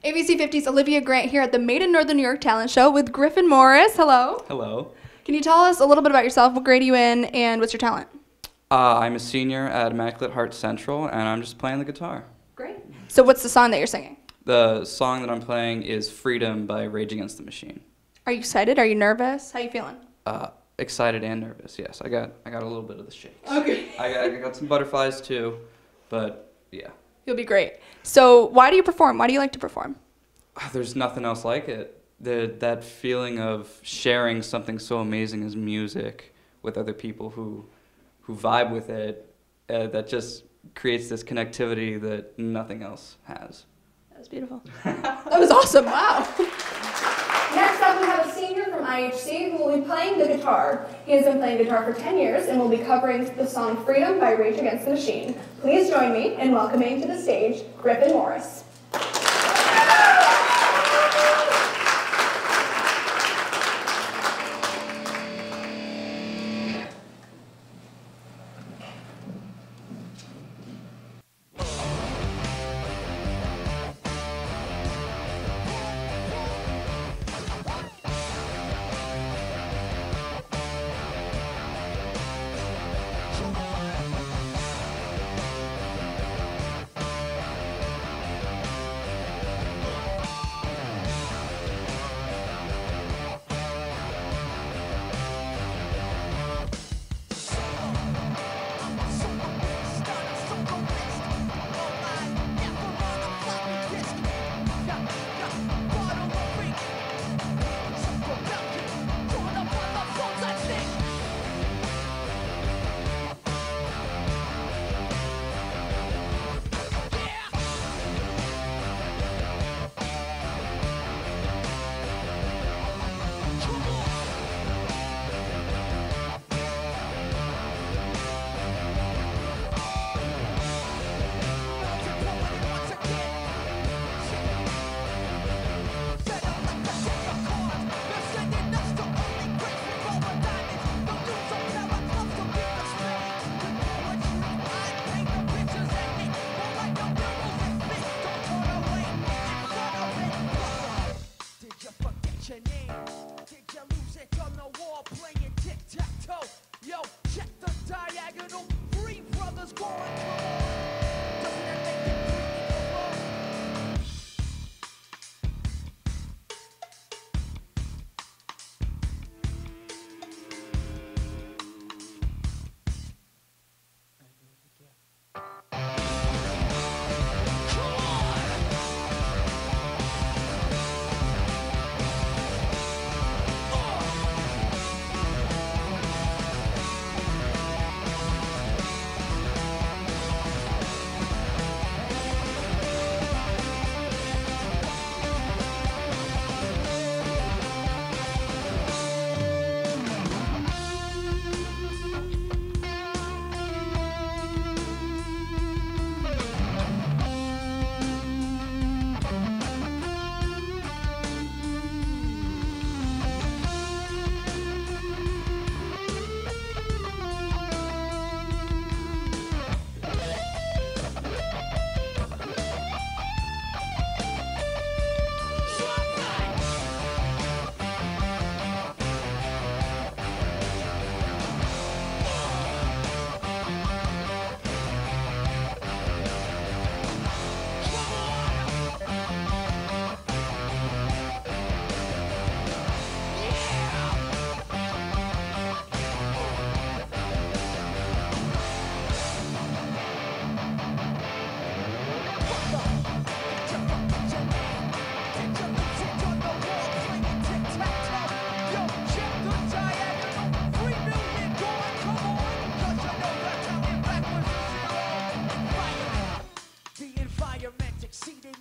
ABC 50's Olivia Grant here at the Made in Northern New York Talent Show with Griffin Morris. Hello. Hello. Can you tell us a little bit about yourself? What grade are you in and what's your talent? I'm a senior at Immaculate Heart Central, and I'm just playing the guitar. Great. So what's the song that you're singing? The song that I'm playing is Freedom by Rage Against the Machine. Are you excited? Are you nervous? How are you feeling? Excited and nervous, yes. I got a little bit of the shakes. Okay. I got some butterflies too, but yeah. You'll be great. So why do you perform? Why do you like to perform? There's nothing else like it. That feeling of sharing something so amazing as music with other people who vibe with it, that just creates this connectivity that nothing else has. That was beautiful. That was awesome. Wow. Next up, we have a senior from IHC who will be playing the guitar. He has been playing guitar for 10 years and will be covering the song Freedom by Rage Against the Machine. Please join me in welcoming to the stage Griffin Morris.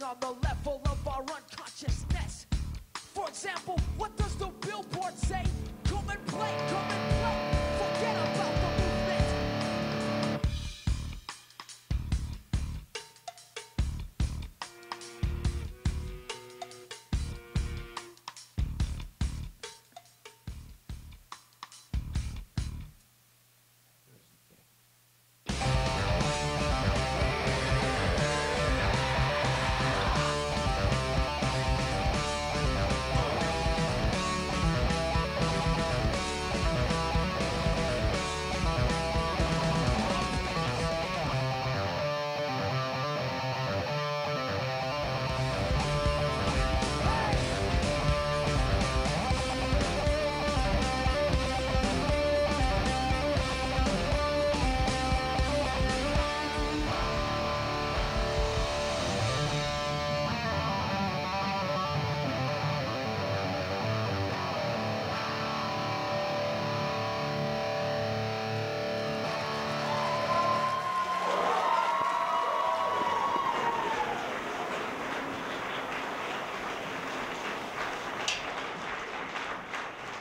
On the level of our unconsciousness. For example, what does the billboard say? Come and play, forget about the movement.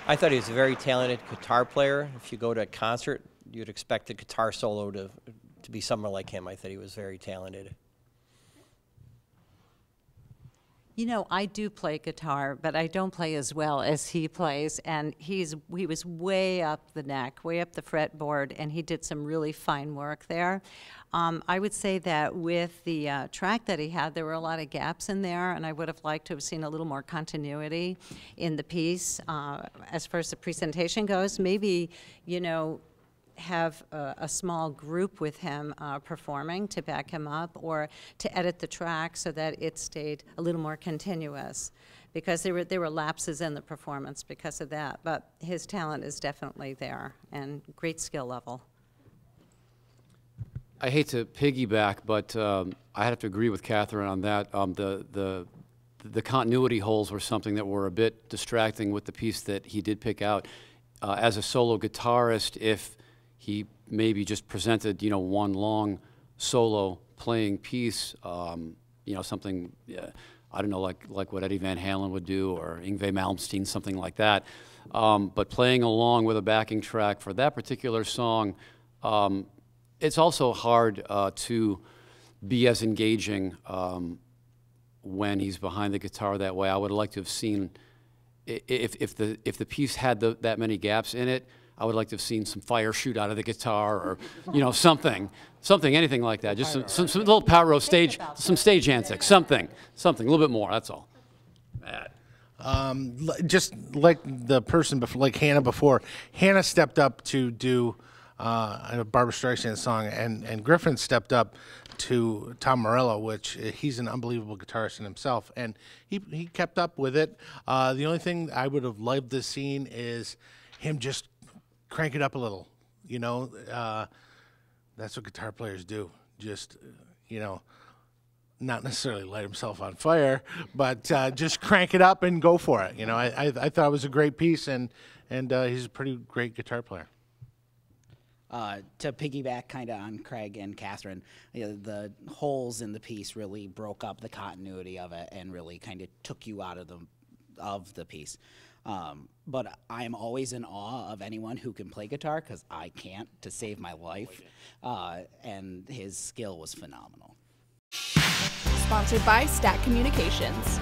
I thought he was a very talented guitar player. If you go to a concert, you'd expect a guitar solo to be someone like him. I thought he was very talented. You know, I do play guitar, but I don't play as well as he plays. And he was way up the neck, way up the fretboard, and he did some really fine work there. I would say that with the track that he had, there were a lot of gaps in there, and I would have liked to have seen a little more continuity in the piece. As far as the presentation goes, maybe, you know, have a small group with him performing to back him up, or to edit the track so that it stayed a little more continuous, because there were lapses in the performance because of that. But his talent is definitely there, and great skill level. I hate to piggyback, but I have to agree with Catherine on that. The continuity holes were something that were a bit distracting with the piece that he did pick out. As a solo guitarist, if he maybe just presented, you know, one long solo playing piece, you know, something, I don't know, like what Eddie Van Halen would do, or Yngwie Malmsteen, something like that. But playing along with a backing track for that particular song, it's also hard to be as engaging when he's behind the guitar that way. I would like to have seen, if the piece had that many gaps in it, I would like to have seen some fire shoot out of the guitar, or, you know, something, anything like that. Just some little pyro stage, some stage antics, something, a little bit more. That's all. Just like the person before, like Hannah before, Hannah stepped up to do a Barbra Streisand song, and Griffin stepped up to Tom Morello, which he's an unbelievable guitarist in himself, and he kept up with it. The only thing I would have loved to seen is him just crank it up a little, you know. That's what guitar players do. Just, you know, not necessarily light himself on fire, but just crank it up and go for it. You know, I thought it was a great piece, and he's a pretty great guitar player. To piggyback kind of on Craig and Catherine, you know, the holes in the piece really broke up the continuity of it and really kind of took you out of the piece. But I'm always in awe of anyone who can play guitar, because I can't, to save my life, and his skill was phenomenal. Sponsored by Stat Communications.